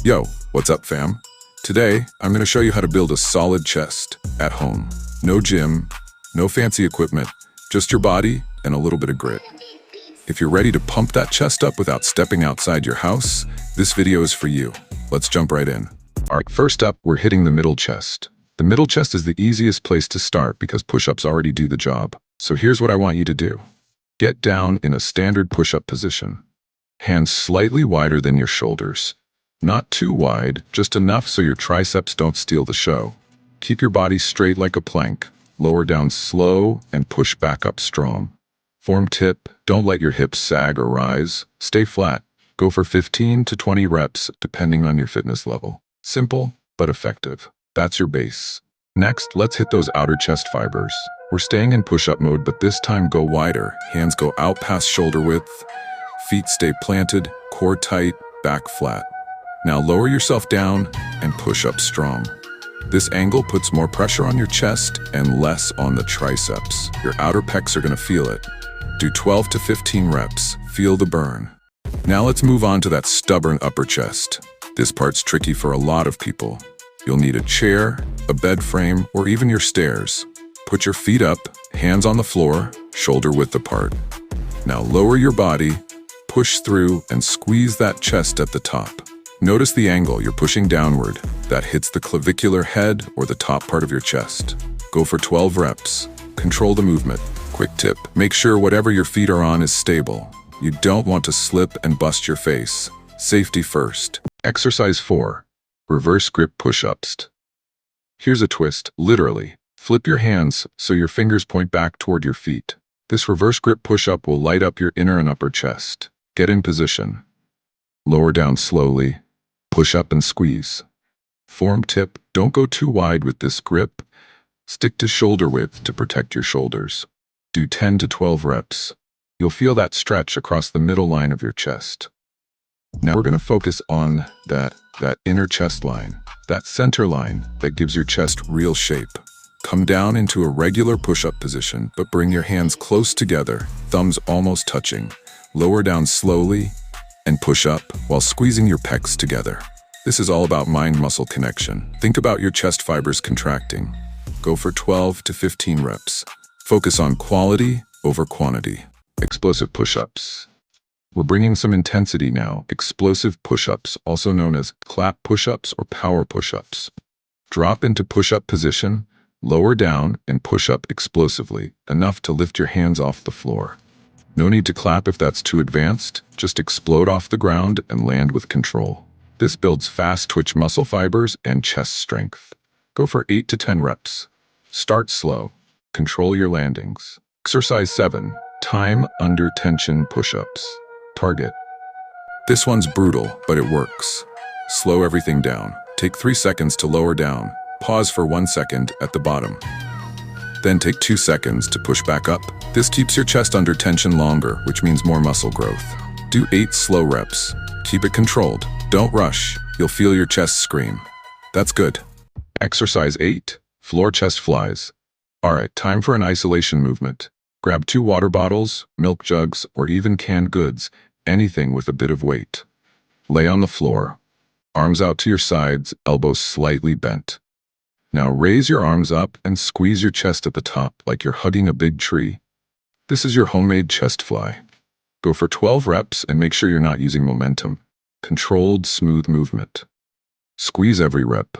Yo, what's up fam? Today, I'm going to show you how to build a solid chest at home. No gym, no fancy equipment, just your body and a little bit of grit. If you're ready to pump that chest up without stepping outside your house, this video is for you. Let's jump right in. Alright, first up, we're hitting the middle chest. The middle chest is the easiest place to start because push-ups already do the job. So here's what I want you to do. Get down in a standard push-up position. Hands slightly wider than your shoulders. Not too wide, just enough so your triceps don't steal the show. Keep your body straight like a plank. Lower down slow and push back up strong. Form tip, don't let your hips sag or rise. Stay flat. Go for 15 to 20 reps depending on your fitness level. Simple, but effective. That's your base. Next, let's hit those outer chest fibers. We're staying in push-up mode, but this time go wider. Hands go out past shoulder width. Feet stay planted, core tight, back flat. Now lower yourself down and push up strong. This angle puts more pressure on your chest and less on the triceps. Your outer pecs are gonna feel it. Do 12 to 15 reps. Feel the burn. Now let's move on to that stubborn upper chest. This part's tricky for a lot of people. You'll need a chair, a bed frame, or even your stairs. Put your feet up, hands on the floor, shoulder width apart. Now lower your body, push through, and squeeze that chest at the top. Notice the angle you're pushing downward. That hits the clavicular head or the top part of your chest. Go for 12 reps. Control the movement. Quick tip, make sure whatever your feet are on is stable. You don't want to slip and bust your face. Safety first. Exercise 4. Reverse grip push-ups. Here's a twist, literally. Flip your hands so your fingers point back toward your feet. This reverse grip push-up will light up your inner and upper chest. Get in position. Lower down slowly. Push up and squeeze. Form tip, don't go too wide with this grip. Stick to shoulder width to protect your shoulders. Do 10 to 12 reps. You'll feel that stretch across the middle line of your chest. Now we're going to focus on that inner chest line, that center line that gives your chest real shape. Come down into a regular push-up position, but bring your hands close together, thumbs almost touching. Lower down slowly and push up while squeezing your pecs together. This is all about mind-muscle connection. Think about your chest fibers contracting. Go for 12 to 15 reps. Focus on quality over quantity. Explosive push-ups. We're bringing some intensity now. Explosive push-ups, also known as clap push-ups or power push-ups. Drop into push-up position, lower down, and push up explosively, enough to lift your hands off the floor. No need to clap if that's too advanced. Just explode off the ground and land with control. This builds fast twitch muscle fibers and chest strength. Go for 8 to 10 reps. Start slow. Control your landings. Exercise 7. Time under tension push-ups. Target. This one's brutal, but it works. Slow everything down. Take 3 seconds to lower down. Pause for 1 second at the bottom. Then take 2 seconds to push back up. This keeps your chest under tension longer, which means more muscle growth. Do 8 slow reps. Keep it controlled. Don't rush. You'll feel your chest scream. That's good. Exercise 8. Floor chest flies. Alright, time for an isolation movement. Grab 2 water bottles, milk jugs, or even canned goods, anything with a bit of weight. Lay on the floor. Arms out to your sides, elbows slightly bent. Now raise your arms up and squeeze your chest at the top like you're hugging a big tree. This is your homemade chest fly. Go for 12 reps and make sure you're not using momentum. Controlled, smooth movement. Squeeze every rep.